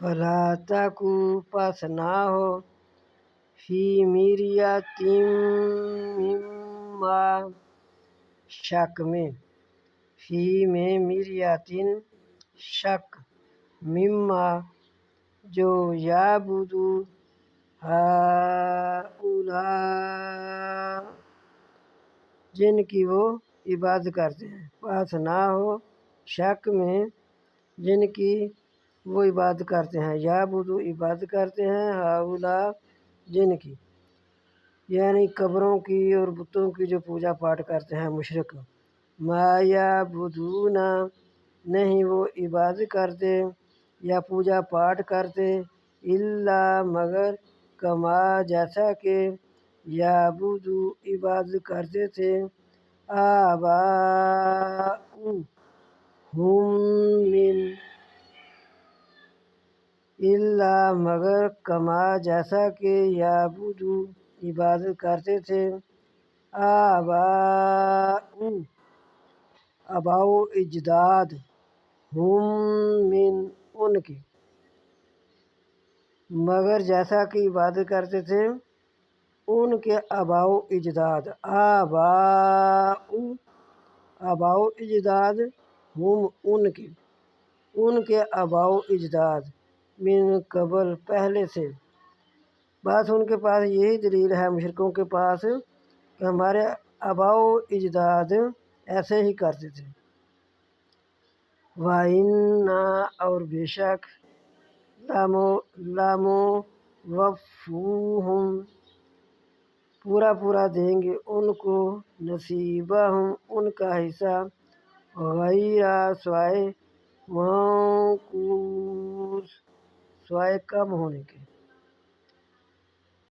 فلا تکو پس نہ ہو فی میریۃ مما شک میں، فی میں میریۃ شک، مما جو یعبد ہؤلاء جن کی وہ عبادت کرتے ہیں، پس نہ ہو شک میں جن کی وہ عبادت کرتے ہیں، یعبد عبادت کرتے ہیں، ہؤلاء جن کی، یعنی قبروں کی اور بتوں کی جو پوجا پاٹ کرتے ہیں مشرک، ما یعبدون نہیں وہ عبادت کرتے یا پوجا پاٹ کرتے، الا مگر کما جیسا کہ یعبد عبادت کرتے تھے آباؤہم من الا مگر کما جیسا کہ یعبد عبادت کرتے تھے آباؤ اجداد ہم من ان کے، مگر جیسا کہ عبادت کرتے تھے ان کے آباؤ اجداد، آباؤ اجداد ہم ان کے آباؤ اجداد، من قبل پہلے سے، بس ان کے پاس یہی دلیل ہے مشرکوں کے پاس کہ ہمارے آباؤ اجداد ایسے ہی کرتے تھے۔ وَإِنَّا اور بے شک لَمُوَفُّوهُم پورا پورا دیں گے ان کو نصیبہم ان کا حصہ، غیر سوائے منقوص سوائے کم ہونے کے۔